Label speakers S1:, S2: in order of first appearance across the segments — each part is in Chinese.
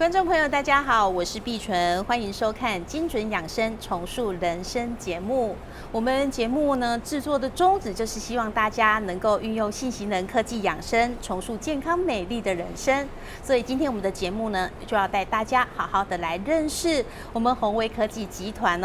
S1: 观众朋友，大家好，我是碧纯，欢迎收看精准养生重塑人生节目。我们节目呢制作的宗旨就是希望大家能够运用信息能科技养生，重塑健康美丽的人生。所以今天我们的节目呢，就要带大家好好的来认识我们宏威科技集团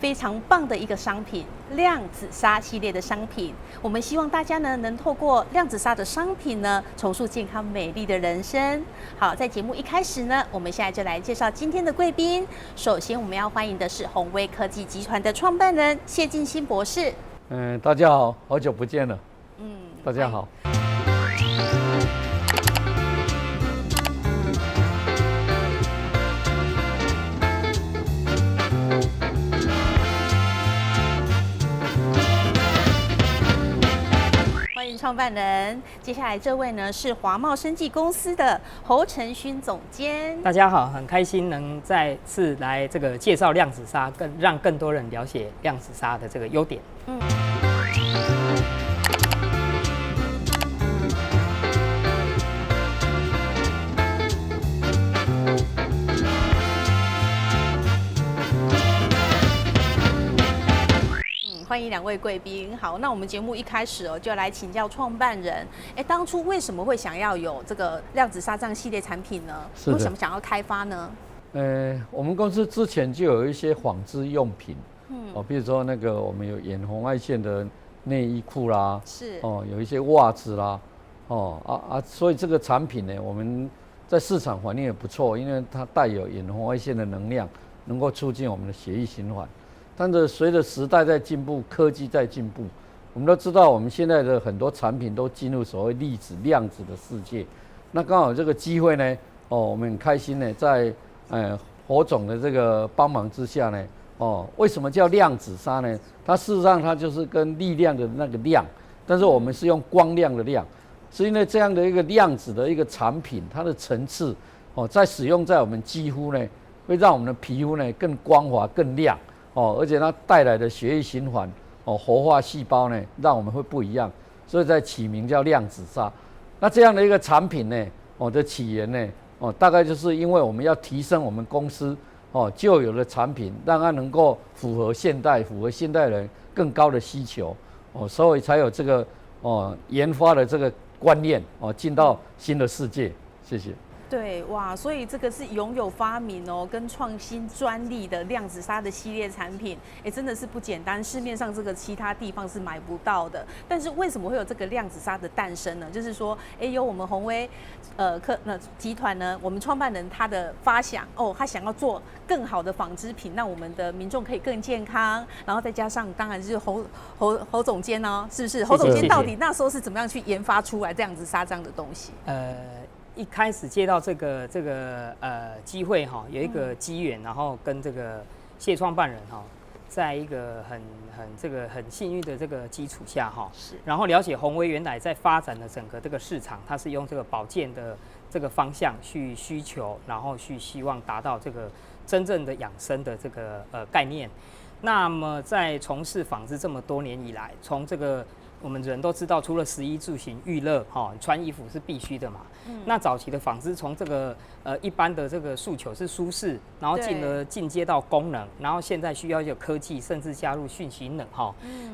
S1: 非常棒的一个商品——量子纱系列的商品。我们希望大家呢能透过量子纱的商品呢，重塑健康美丽的人生。好，在节目一开始呢，我们现在就来介绍今天的贵宾。首先，我们要欢迎的是宏威科技集团的创办人谢晋兴博士。
S2: 大家好，好久不见了。大家好。
S1: 欢迎创办人。接下来这位呢是华茂生技公司的侯承勋总监。
S3: 大家好，很开心能再次来这个介绍量子纱，让更多人了解量子纱的这个优点。
S1: 欢迎两位贵宾。好，那我们节目一开始就来请教创办人，当初为什么会想要有这个量子纱这样系列产品呢？为什么想要开发呢？
S2: 我们公司之前就有一些纺织用品，比如说那个我们有远红外线的内衣裤啦，
S1: 是
S2: 有一些袜子啦，所以这个产品呢，我们在市场反应也不错，因为它带有远红外线的能量，能够促进我们的血液循环。但是随着时代在进步，科技在进步，我们都知道我们现在的很多产品都进入所谓粒子、量子的世界。那刚好这个机会呢，我们很开心呢，在侯总的这个帮忙之下呢，为什么叫量子纱呢？它事实上它就是跟力量的那个量，但是我们是用光亮的量，是因为这样的一个量子的一个产品，它的层次在使用在我们肌肤呢，会让我们的皮肤呢更光滑、更亮。而且它带来的血液循环，活化细胞呢，让我们会不一样，所以在起名叫量子纱。那这样的一个产品呢，的起源呢，大概就是因为我们要提升我们公司旧有的产品，让它能够符合现代人更高的需求，所以才有这个研发的这个观念进到新的世界。谢谢。
S1: 对，哇，所以这个是拥有发明跟创新专利的量子纱的系列产品，真的是不简单，市面上这个其他地方是买不到的。但是为什么会有这个量子纱的诞生呢？就是说，有我们宏威集团呢，我们创办人他的发想他想要做更好的纺织品，让我们的民众可以更健康，然后再加上当然就是侯总监是不是？侯总监到底那时候是怎么样去研发出来这样子纱这样的东西？
S3: 一开始接到这个机会有一个机缘，然后跟这个谢创办人在一个很幸运的这个基础下然后了解宏威原来在发展的整个这个市场，它是用这个保健的这个方向去需求，然后去希望达到这个真正的养生的这个概念。那么在从事纺织这么多年以来，从这个我们人都知道，除了食衣住行娱乐穿衣服是必须的嘛。那早期的纺织从这个一般的这个诉求是舒适，然后进而进阶到功能，然后现在需要有科技，甚至加入讯息能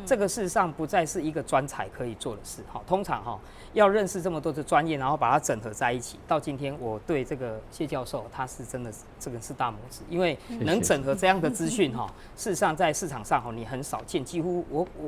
S3: 这个事实上不再是一个专才可以做的事通常要认识这么多的专业，然后把它整合在一起。到今天我对这个谢教授他是真的这个是大拇指，因为能整合这样的资讯事实上在市场上你很少见，几乎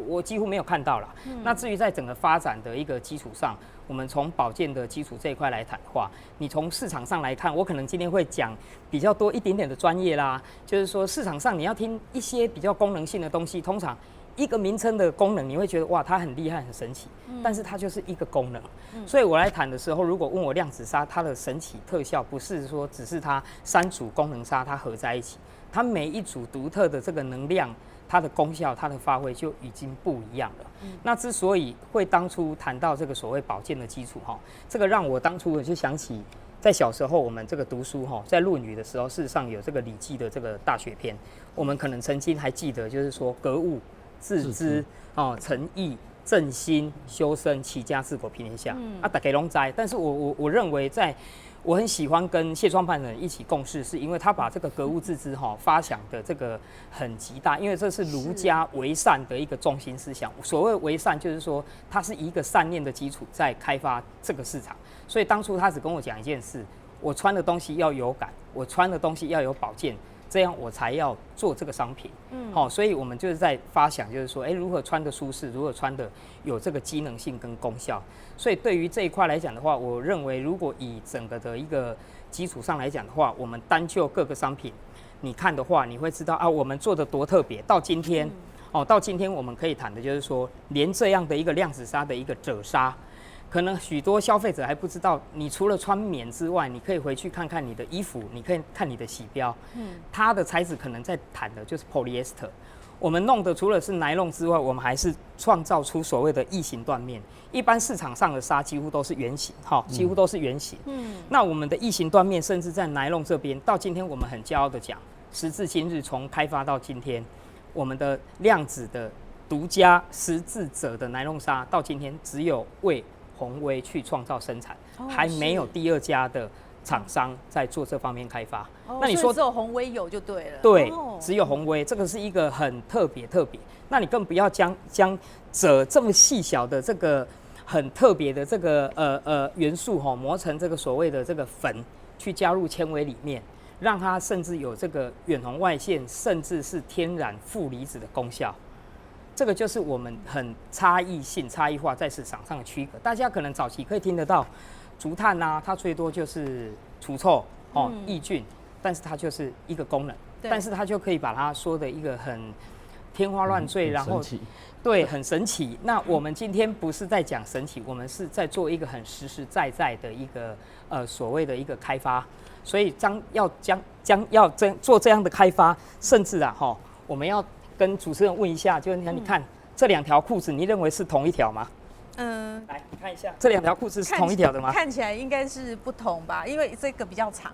S3: 我几乎没有看到啦。那至于在整个发展的一个基础上，我们从保健的基础这一块来谈话，你从市场上来看，我可能今天会讲比较多一点点的专业啦，就是说市场上你要听一些比较功能性的东西，通常一个名称的功能，你会觉得哇，它很厉害、很神奇，但是它就是一个功能。所以我来谈的时候，如果问我量子纱它的神奇特效，不是说只是它3组功能纱它合在一起，它每一组独特的这个能量，它的功效、它的发挥就已经不一样了。那之所以会当初谈到这个所谓保健的基础这个让我当初我就想起。在小时候，我们这个读书在《论语》的时候，事实上有这个《礼记》的这个大学篇，我们可能曾经还记得，就是说格物、致知、诚意、正心、修身、齐家、治国、平天下大家都知。但是我认为，在我很喜欢跟谢创办人一起共事，是因为他把这个格物致知发想的这个很极大，因为这是儒家为善的一个中心思想。所谓为善，就是说它是一个善念的基础在开发这个市场。所以当初他只跟我讲一件事：我穿的东西要有感，我穿的东西要有保健，这样我才要做这个商品。所以我们就是在发想，就是说，如何穿的舒适，如何穿的有这个机能性跟功效。所以对于这一块来讲的话，我认为如果以整个的一个基础上来讲的话，我们单就各个商品，你看的话，你会知道啊，我们做的多特别。到今天，到今天我们可以谈的就是说，连这样的一个量子纱的一个褶纱，可能许多消费者还不知道，你除了穿棉之外，你可以回去看看你的衣服，你可以看你的洗标，它的材质可能在谈的就是 polyester。我们弄的除了是尼龙之外，我们还是创造出所谓的异形缎面。一般市场上的纱几乎都是圆形，几乎都是圆形。那我们的异形缎面，甚至在尼龙这边，到今天我们很骄傲的讲，时至今日，从开发到今天，我们的量子的独家十字褶的尼龙纱，到今天只有为宏威去创造生产，还没有第二家的厂商在做这方面开发。
S1: 那你说只有宏威有就对了。
S3: 对，只有宏威，这个是一个很特别。那你更不要将褶这么细小的这个很特别的这个元素磨成这个所谓的这个粉，去加入纤维里面，让它甚至有这个远红外线，甚至是天然负离子的功效。这个就是我们很差异化在市场上的区隔。大家可能早期可以听得到竹炭啊，它最多就是除臭抑菌，但是它就是一个功能，但是它就可以把它说的一个很天花乱坠，然后对，很神奇。那我们今天不是在讲神奇，我们是在做一个很实实在在的一个所谓的一个开发。所以要做这样的开发，甚至我们要跟主持人问一下，就是你看这两条裤子，你认为是同一条吗？来，你看一下，这两条裤子是同一条的吗？
S1: 看起来应该是不同吧，因为这个比较长。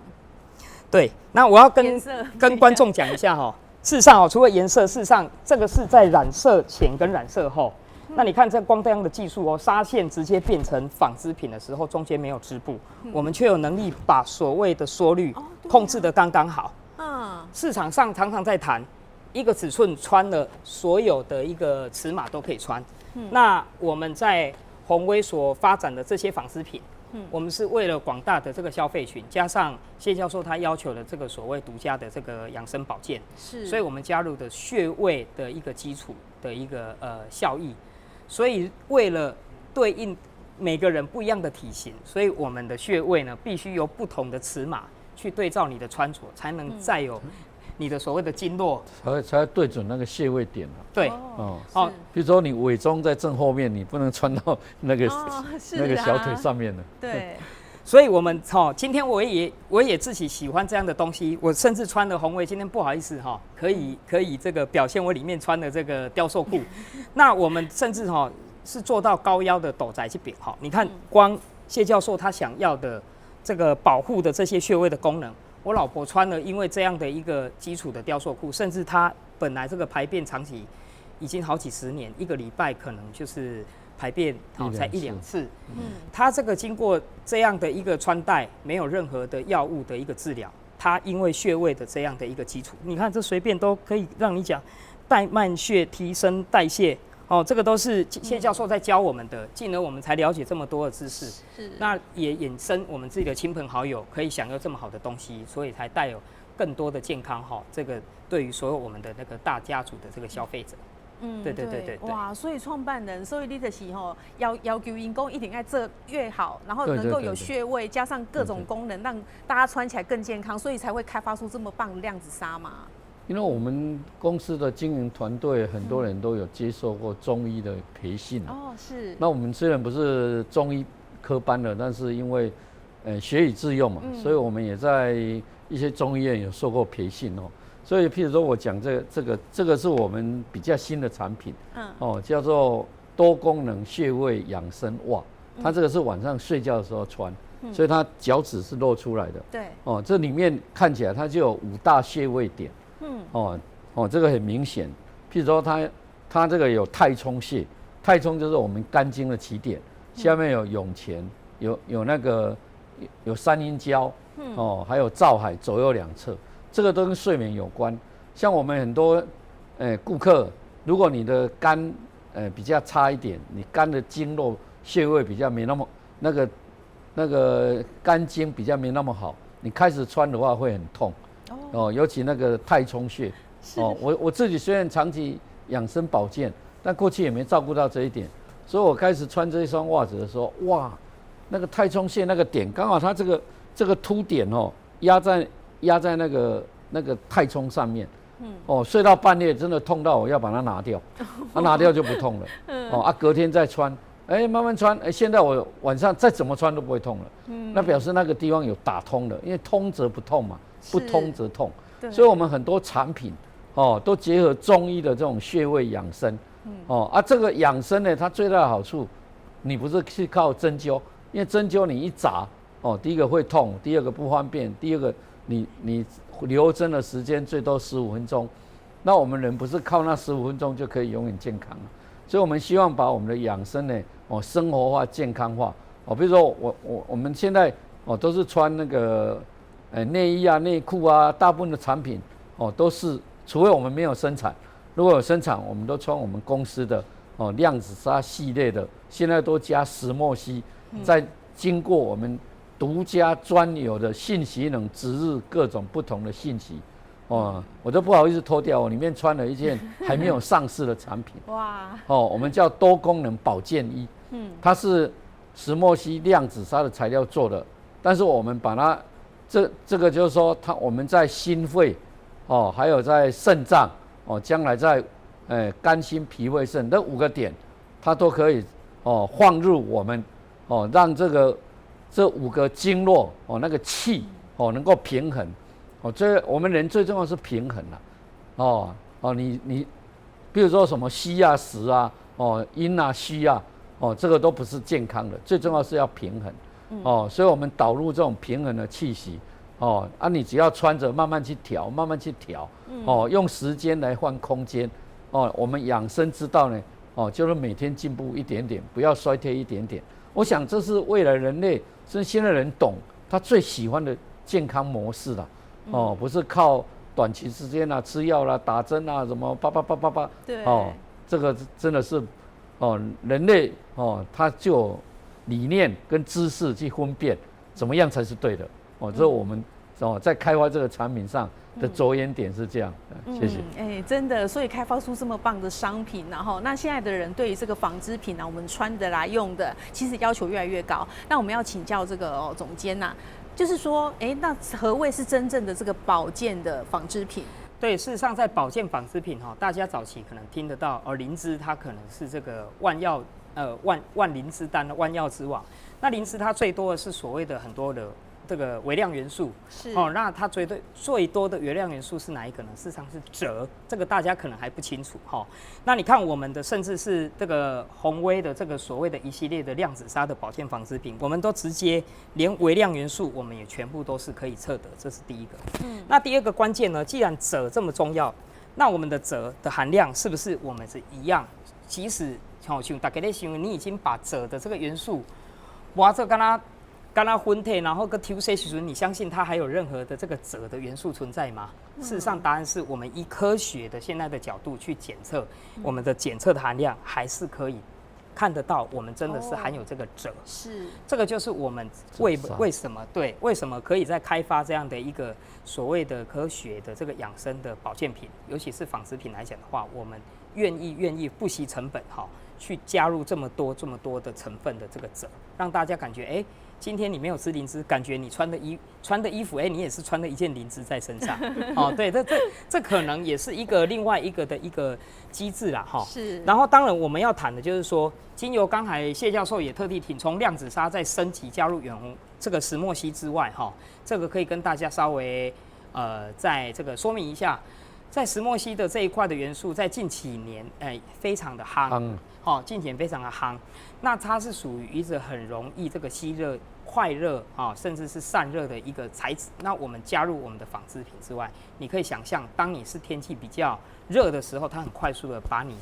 S3: 对，那我要跟观众讲一下事实上除了颜色，事实上这个是在染色前跟染色后。那你看这光这样的技术纱线直接变成纺织品的时候，中间没有织布，我们却有能力把所谓的缩率控制得刚刚好。市场上常常在谈一个尺寸穿了所有的一个尺码都可以穿。那我们在宏威所发展的这些纺织品，我们是为了广大的这个消费群，加上谢教授他要求的这个所谓独家的这个养生保健，所以我们加入的穴位的一个基础的一个效益。所以为了对应每个人不一样的体型，所以我们的穴位呢必须由不同的尺码去对照你的穿着，才能再有你的所谓的经络，
S2: 才对准那个穴位点
S3: 对，
S2: 比如说你伪装在正后面，你不能穿到那个小腿上面的。
S1: 对。
S3: 所以我们今天我也自己喜欢这样的东西，我甚至穿的宏威，今天不好意思可以这个表现我里面穿的这个雕塑裤。那我们甚至是做到高腰的斗宅去饼你看光谢教授他想要的这个保护的这些穴位的功能，我老婆穿了，因为这样的一个基础的雕塑裤，甚至她本来这个排便长期已经好几十年，一个礼拜可能就是排便才一两次。他这个经过这样的一个穿戴，没有任何的药物的一个治疗，他因为穴位的这样的一个基础，你看这随便都可以让你讲带慢穴提升代谢这个都是谢教授在教我们的，进而我们才了解这么多的知识。那也衍生我们自己的亲朋好友可以享用这么好的东西，所以才带有更多的健康这个对于所有我们的那个大家族的这个消费者。对，
S1: 哇！所以创办人，所以你就是要求员工一定要做越好，然后能够有穴位，加上各种功能，让大家穿起来更健康，所以才会开发出这么棒的量子纱嘛。
S2: 因为我们公司的经营团队很多人都有接受过中医的培训
S1: 是。
S2: 那我们虽然不是中医科班的，但是因为学以致用嘛，所以我们也在一些中医院有受过培训所以，譬如说我讲这个是我们比较新的产品，叫做多功能穴位养生袜。它这个是晚上睡觉的时候穿，所以它脚趾是露出来的。
S1: 对。
S2: 这里面看起来它就有5大穴位点。这个很明显。譬如说它这个有太冲穴，太冲就是我们肝经的起点，下面有涌泉，有那个有三阴交，还有照海左右两侧，这个都跟睡眠有关。像我们很多顾客，如果你的肝比较差一点，你肝的经络穴位比较没那么那个肝经比较没那么好，你开始穿的话会很痛尤其那个太冲穴我自己虽然长期养生保健，但过去也没照顾到这一点，所以我开始穿这一双袜子的时候，哇，那个太冲穴那个点刚好它这个凸点压在那个太冲上面，睡到半夜真的痛到我要把它拿掉，拿掉就不痛了，隔天再穿，慢慢穿，现在我晚上再怎么穿都不会痛了，那表示那个地方有打通了，因为通则不痛嘛，不通则痛，所以我们很多产品都结合中医的这种穴位养生，这个养生呢，它最大的好处，你不是去靠针灸，因为针灸你一扎第一个会痛，第二个不方便，第二个你留针的时间最多15分钟，那我们人不是靠那15分钟就可以永远健康所以我们希望把我们的养生呢生活化、健康化比如说我们现在都是穿那个内衣啊、内裤啊，大部分的产品都是，除非我们没有生产，如果有生产，我们都穿我们公司的量子纱系列的，现在都加石墨烯，再经过我们独家专有的信息能植入各种不同的信息，我都不好意思脱掉，我里面穿了一件还没有上市的产品，哇，我们叫多功能保健衣，它是石墨烯量子纱的材料做的，但是我们把它这个就是说，我们在心肺还有在肾脏将来在肝心脾胃肾这5个点，它都可以放入我们让这5个经络那个气能够平衡这我们人最重要是平衡你比如说什么虚啊实啊阴啊虚啊这个都不是健康的，最重要是要平衡所以我们导入这种平衡的气息你只要穿着慢慢去调，慢慢去调用时间来换空间我们养生之道呢就是每天进步一点点，不要衰退一点点。我想这是未来人类甚至现在人懂他最喜欢的健康模式啦不是靠短期之间吃药啦、打针啊什么叭对这个真的是人类他就有理念跟知识去分辨怎么样才是对的这是我们在开发这个产品上的着眼点是这样，谢谢。
S1: 真的，所以开发出这么棒的商品，然后那现在的人对于这个纺织品我们穿的啦、用的，其实要求越来越高。那我们要请教这个总监就是说，那何谓是真正的这个保健的纺织品？
S3: 对，事实上在保健纺织品大家早期可能听得到，灵芝它可能是这个万药万灵芝丹的万药之王。那灵芝它最多的是所谓的很多的这个微量元素，是那它最多的微量元素是哪一个呢？事实上是锗，这个大家可能还不清楚那你看我们的甚至是这个宏威的这个所谓的一系列的量子纱的保健纺织品，我们都直接连微量元素我们也全部都是可以测得，这是第一个。那第二个关键呢，既然锗这么重要，那我们的锗的含量是不是我们是一样？即使像大家在想，你已经把锗的这个元素，哇，这跟它分体，然后跟抽血时，你相信它还有任何的这个锗的元素存在吗？事实上，答案是我们以科学的现在的角度去检测，我们的检测的含量还是可以看得到，我们真的是含有这个锗。是，这个就是我们为什么可以在开发这样的一个所谓的科学的这个养生的保健品，尤其是纺织品来讲的话，我们愿意不惜成本去加入这么多的成分的这个锗，让大家感觉今天你没有吃灵芝，感觉你穿的衣服，你也是穿了一件灵芝在身上，对，这可能也是另外一个的一个机制啦，是。然后当然我们要谈的就是说，经由刚才谢教授也特地从量子纱再升级加入这个石墨烯之外，这个可以跟大家稍微在这个说明一下，在石墨烯的这一块的元素，在近几年非常的夯。近几年非常的夯，那它是属于一个很容易这个吸热、快热甚至是散热的一个材质。那我们加入我们的纺织品之外，你可以想象，当你是天气比较热的时候，它很快速的把你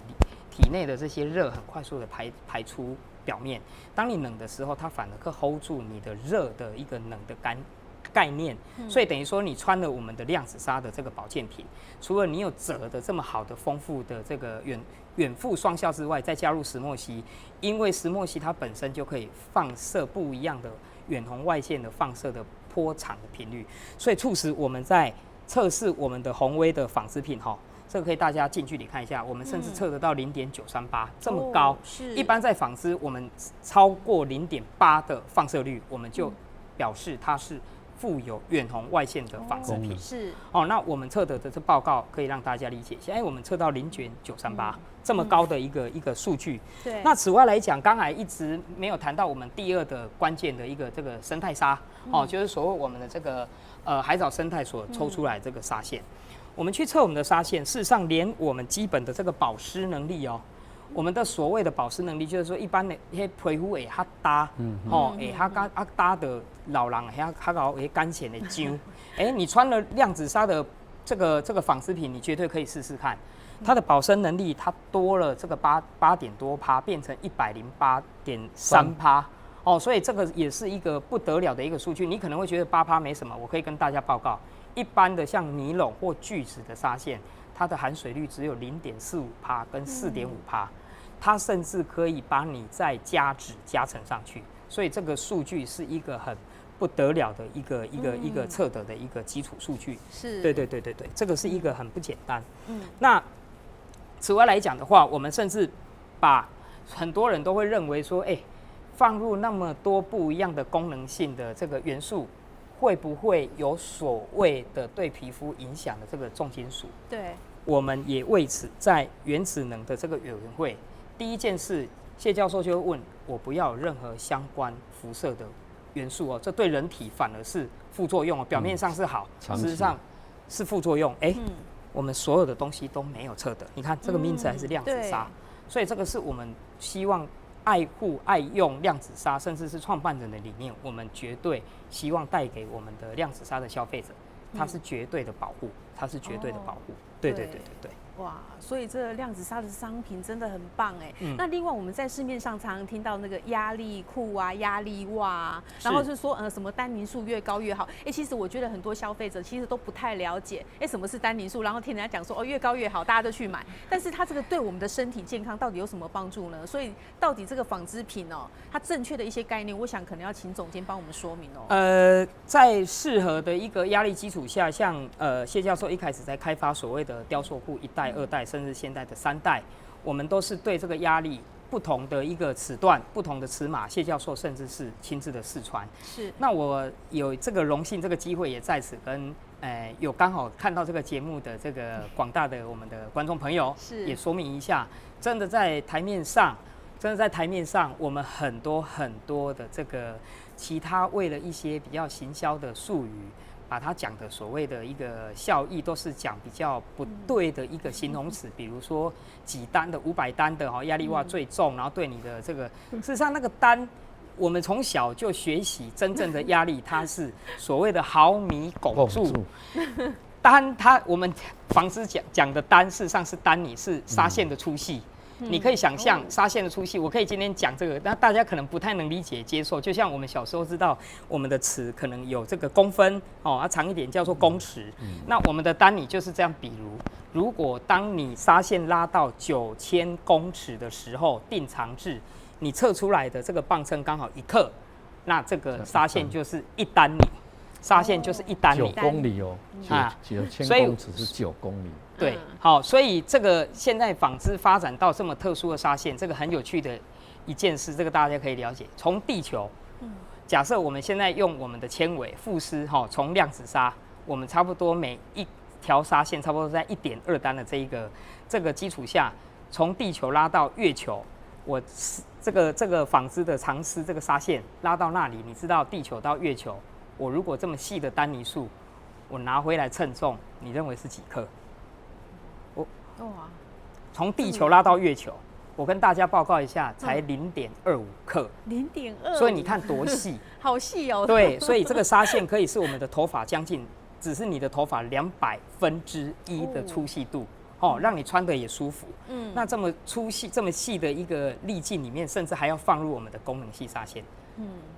S3: 体内的这些热很快速的排出表面。当你冷的时候，它反而可以 hold 住你的热的一个冷的概念。所以等于说，你穿了我们的量子纱的这个保健品，除了你有折的这么好的丰富的这个远附双效之外，再加入石墨烯，因为石墨烯它本身就可以放射不一样的远红外线的放射的波长的频率，所以促使我们在测试我们的红微的纺织品哈。这个可以大家近距离看一下，我们甚至测得到0.938、这么高。
S1: 是
S3: 一般在纺织，我们超过0.8的放射率，我们就表示它是富有远红外线的纺织品。
S1: 是
S3: 那我们测的这报告可以让大家理解一下。我们测到0.938、这么高的一个数据。
S1: 对。
S3: 那此外来讲，刚才一直没有谈到我们第二的关键的一个这个生态纱就是所谓我们的这个海藻生态所抽出来这个纱线。我们去测我们的纱线，事实上连我们基本的这个保湿能力我们的所谓的保湿能力，就是说一般的迄皮肤会较搭，会较搭的老人较搞会干浅的揪。你穿了量子纱的这个纺织品，你绝对可以试试看，它的保湿能力它多了这个8点多%，变成108.3%。所以这个也是一个不得了的一个数据。你可能会觉得8%没什么，我可以跟大家报告。一般的像尼龙或聚酯的纱线，它的含水率只有0.45%跟4.5%，它甚至可以把你再加值加成上去，所以这个数据是一个很不得了的一个测得的一个基础数据。
S1: 是，
S3: 对，这个是一个很不简单。那此外来讲的话，我们甚至把很多人都会认为说，放入那么多不一样的功能性的这个元素，会不会有所谓的对皮肤影响的这个重金属？
S1: 对，
S3: 我们也为此在原子能的这个委员会，第一件事，谢教授就会问我不要有任何相关辐射的元素这对人体反而是副作用表面上是好，事实上是副作用。我们所有的东西都没有测的，你看这个名字还是量子纱，所以这个是我们希望爱护、爱用量子纱，甚至是创办人的理念，我们绝对希望带给我们的量子纱的消费者，它是绝对的保护，它是绝对的保护。对。
S1: 哇，所以这量子纱的商品真的很棒那另外我们在市面上常常听到那个压力裤啊、压力袜啊，然后是说什么单宁数越高越好。其实我觉得很多消费者其实都不太了解，什么是单宁数，然后听人家讲说越高越好，大家都去买。但是它这个对我们的身体健康到底有什么帮助呢？所以到底这个纺织品它正确的一些概念，我想可能要请总监帮我们说明
S3: 在适合的一个压力基础下，像谢教授一开始在开发所谓的雕塑裤1代、2代，甚至现在的3代，我们都是对这个压力不同的一个尺段、不同的尺码，谢教授甚至是亲自的试穿。
S1: 是。那
S3: 我有这个荣幸、这个机会，也在此跟有刚好看到这个节目的这个广大的我们的观众朋友，也说明一下，真的在台面上，我们很多的这个其他为了一些比较行销的术语，把它讲的所谓的一个效益，都是讲比较不对的一个形容词，比如说几单的、500单的压力袜最重，然后对你的这个，事实上那个单，我们从小就学习真正的压力，它是所谓的毫米汞柱。单我们纺织讲的单，事实上是单你是纱线的粗细。你可以想象纱线的粗细，我可以今天讲这个，那大家可能不太能理解接受。就像我们小时候知道，我们的尺可能有这个公分长一点叫做公尺。那我们的单你就是这样，比如果当你纱线拉到9000公尺的时候，定长制，你测出来的这个磅秤刚好1克，那这个纱线就是1单米。纱线就是1单米
S2: ，9公里9000公尺是9公里。
S3: 对，好，所以这个现在纺织发展到这么特殊的纱线，这个很有趣的一件事，这个大家可以了解。从地球，假设我们现在用我们的纤维复丝，从量子纱，我们差不多每一条纱线差不多在1.2单的这个基础下，从地球拉到月球，我这个纺织的长丝这个纱线拉到那里，你知道地球到月球，我如果这么细的单尼数，我拿回来称重，你认为是几克？从地球拉到月球，我跟大家报告一下，才0.25克。
S1: 0.2，
S3: 所以你看多细，
S1: 好细哦。
S3: 对，所以这个纱线可以是我们的头发将近，只是你的头发200分之1的粗细度。让你穿的也舒服。那这么粗细、这么细的一个粒径里面，甚至还要放入我们的功能细纱线。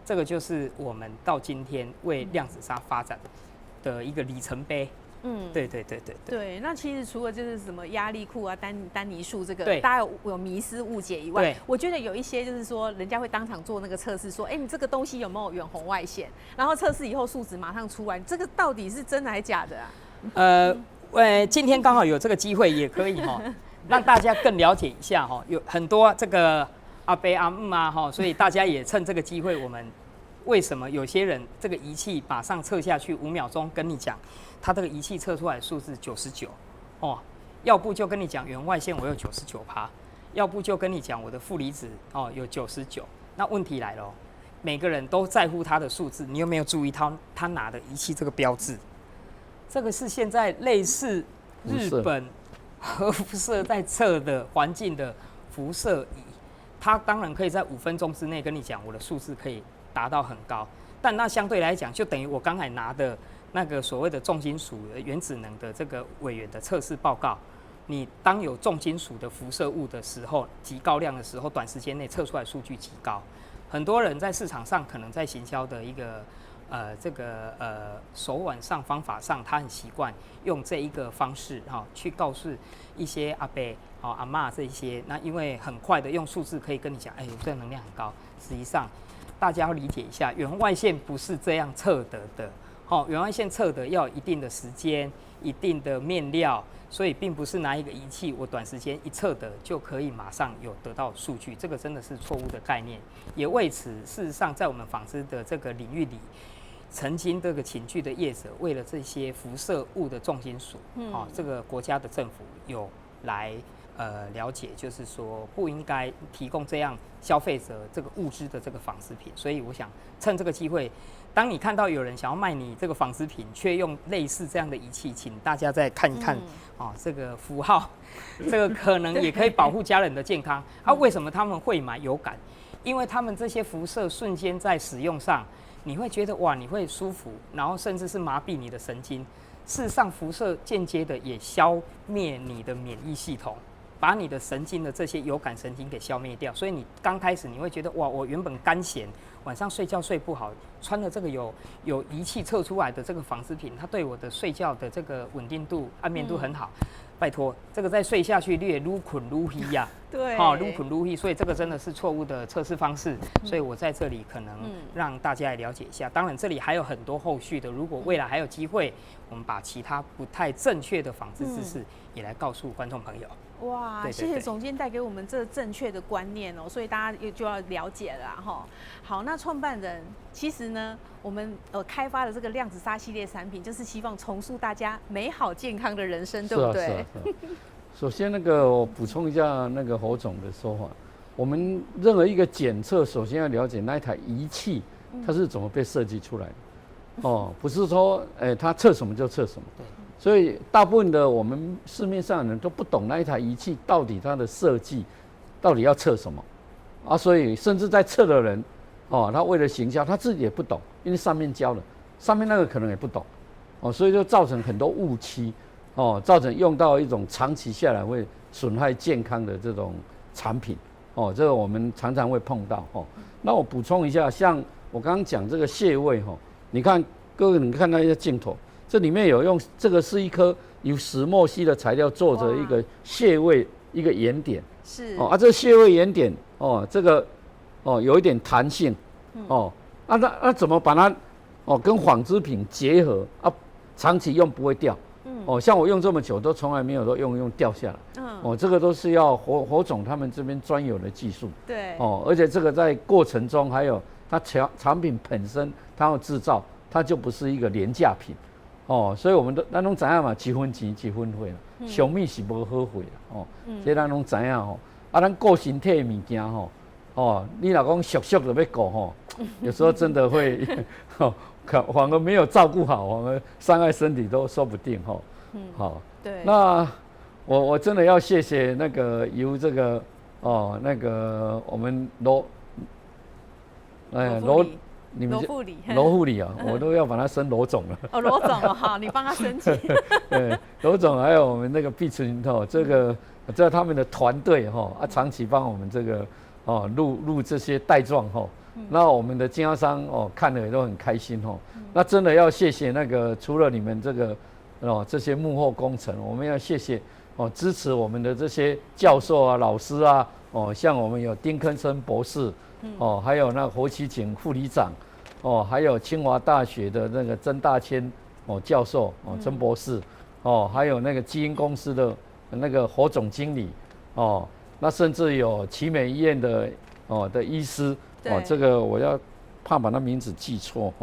S3: 这个就是我们到今天为量子纱发展的一个里程碑。对。
S1: 那其实除了就是什么压力裤啊、丹尼束这个，
S3: 对
S1: 大家有迷思误解以外
S3: 对，
S1: 我觉得有一些就是说，人家会当场做那个测试，说，你这个东西有没有远红外线？然后测试以后数值马上出来，这个到底是真的还是假的啊？
S3: 今天刚好有这个机会，也可以让大家更了解一下有很多这个阿伯阿姆啊所以大家也趁这个机会，我们为什么有些人这个仪器马上测下去5秒钟跟你讲，他这个仪器测出来的数字99要不就跟你讲远外线我有99%，要不就跟你讲我的负离子有99%。那问题来了每个人都在乎他的数字，你有没有注意他拿的仪器这个标志？这个是现在类似日本核辐射在测的环境的辐射仪，它当然可以在5分钟之内跟你讲我的数字可以达到很高，但那相对来讲就等于我刚才拿的那个所谓的重金属原子能的这个委员的测试报告，你当有重金属的辐射物的时候，极高量的时候，短时间内测出来数据极高。很多人在市场上可能在行销的一个手腕上方法上，他很习惯用这一个方式去告诉一些阿伯阿嬷这些，那因为很快的用数字可以跟你讲，我这个能量很高。实际上大家要理解一下，远红外线不是这样测得的。远外线测得要有一定的时间、一定的面料，所以并不是拿一个仪器，我短时间一测得就可以马上有得到数据，这个真的是错误的概念。也为此，事实上在我们纺织的这个领域里，曾经这个寝具的业者为了这些辐射物的重金属，这个国家的政府有来了解，就是说不应该提供这样消费者这个物质的这个纺织品。所以我想趁这个机会，当你看到有人想要卖你这个纺织品，却用类似这样的仪器，请大家再看一看这个符号，这个可能也可以保护家人的健康。为什么他们会买有感？因为他们这些辐射瞬间在使用上，你会觉得哇，你会舒服，然后甚至是麻痹你的神经。事实上，辐射间接的也消灭你的免疫系统，把你的神经的这些有感神经给消灭掉。所以你刚开始你会觉得哇，我原本肝癣，晚上睡觉睡不好，穿了这个有仪器测出来的这个纺织品，它对我的睡觉的这个稳定度、安眠度很好。拜托，这个再睡下去，你也愈困愈稀呀。
S1: 对，
S3: 愈困愈稀，所以这个真的是错误的测试方式。所以我在这里可能让大家来了解一下。当然，这里还有很多后续的，如果未来还有机会，我们把其他不太正确的纺织知识也来告诉观众朋友。
S1: 哇，
S3: 对，
S1: 谢谢总监带给我们这正确的观念所以大家就要了解了哈。好，那创办人其实呢，我们开发的这个量子纱系列产品，就是希望重塑大家美好健康的人生，对不对？
S2: 是啊。首先我补充一下侯总的说法，我们任何一个检测，首先要了解那一台仪器它是怎么被设计出来的不是说它测什么就测什么。对。所以大部分的我们市面上的人都不懂那一台仪器到底它的设计到底要测什么所以甚至在测的人他为了行销他自己也不懂，因为上面教了，上面那个可能也不懂所以就造成很多误区造成用到一种长期下来会损害健康的这种产品这个我们常常会碰到那我补充一下，像我刚刚讲这个蟹位你看各位，你看那些镜头。这里面有用，这个是一颗由石墨烯的材料做着一个蟹位一个圆点，
S1: 是
S2: 这个蟹位圆点这个有一点弹性那怎么把它跟纺织品结合长期用不会掉像我用这么久都从来没有说用掉下来这个都是要侯总他们这边专有的技术
S1: 对
S2: 而且这个在过程中还有它产品本身它要制造，它就不是一个廉价品所以我们咱拢知影嘛，几分钱几分货啦，小米是无好货啦这咱拢知影咱顾身体的物件你老公熟就要顾有时候真的会反而没有照顾好，反而伤害身体都说不定好，
S1: 对。
S2: 那我真的要谢谢由这个我们你们
S1: 罗护理，
S2: 罗护理啊，我都要把它升罗总了。
S1: 哦，罗总哦，好，你帮他申请。
S2: 对，罗总还有我们那个碧纯哦，这他们的团队哈长期帮我们这个录这些带状哈，那我们的经销商看了也都很开心哦。那真的要谢谢那个除了你们这个这些幕后工程，我们要谢谢支持我们的这些教授啊、老师啊像我们有丁坑生博士还有那侯启景副理长还有清华大学的那个曾大千教授曾博士还有那个基因公司的那个侯总经理那甚至有奇美医院的医师这个我要怕把他名字记错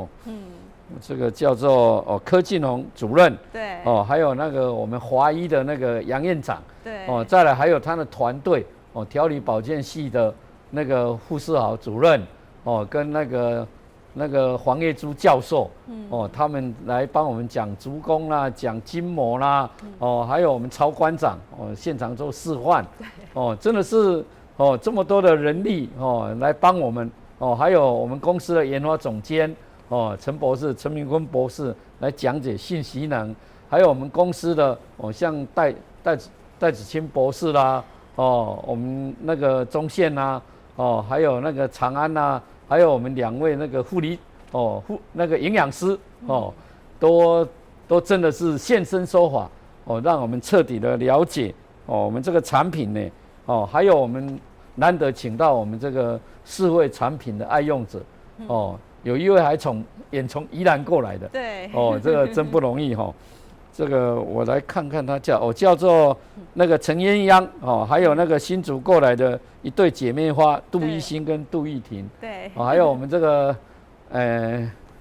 S2: 这个叫做柯进宏主任，
S1: 对，
S2: 还有那个我们华医的那个杨院长，
S1: 对，
S2: 再来还有他的团队调理保健系的那个傅世豪主任，跟那个黄叶珠教授，他们来帮我们讲足弓啦，讲筋膜啦，还有我们曹馆长，现场做示范，真的是这么多的人力来帮我们，还有我们公司的研发总监。陈博士、陈明坤博士来讲解信息能，还有我们公司的像戴子清博士啦，我们那个中线啦，还有那个长安啦，还有我们2位那个护理那个营养师都真的是现身说法让我们彻底的了解我们这个产品呢还有我们难得请到我们这个4位产品的爱用者有一位还从宜兰过来的，
S1: 对，
S2: 这个真不容易这个我来看看他叫做那个陈鸳鸯还有那个新竹过来的一对姐妹花杜一欣跟杜玉婷，
S1: 对，
S2: 还有我们这个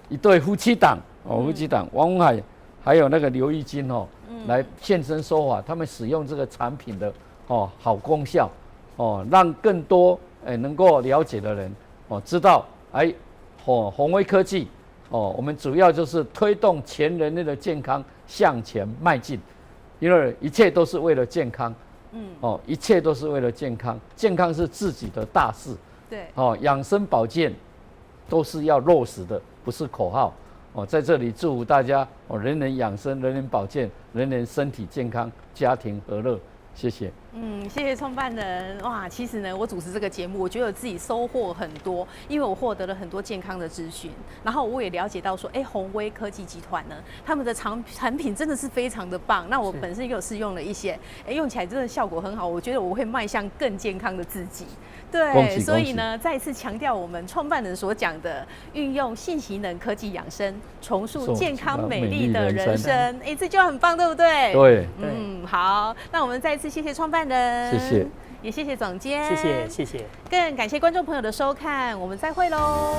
S2: 一对夫妻档王文海还有那个刘玉金来现身说法，他们使用这个产品的好功效让更多能够了解的人知道宏威科技我们主要就是推动全人类的健康向前迈进，因为一切都是为了健康，一切都是为了健康，健康是自己的大事，
S1: 对，
S2: 养生保健都是要落实的，不是口号在这里祝福大家人人养生，人人保健，人人身体健康，家庭和乐。谢谢。
S1: 谢谢创办人。哇，其实呢，我主持这个节目，我觉得我自己收获很多，因为我获得了很多健康的资讯，然后我也了解到说，宏威科技集团呢，他们的产品真的是非常的棒。那我本身也有试用了一些，用起来真的效果很好，我觉得我会迈向更健康的自己。对，所以呢，再一次强调我们创办人所讲的，运用信息能科技养生，重塑健康美丽的人生。这就很棒，对不对？
S2: 对，
S1: 好，那我们再一次谢谢创办人，
S2: 谢谢，
S1: 也谢谢总监，
S3: 谢谢，
S1: 更感谢观众朋友的收看，我们再会喽。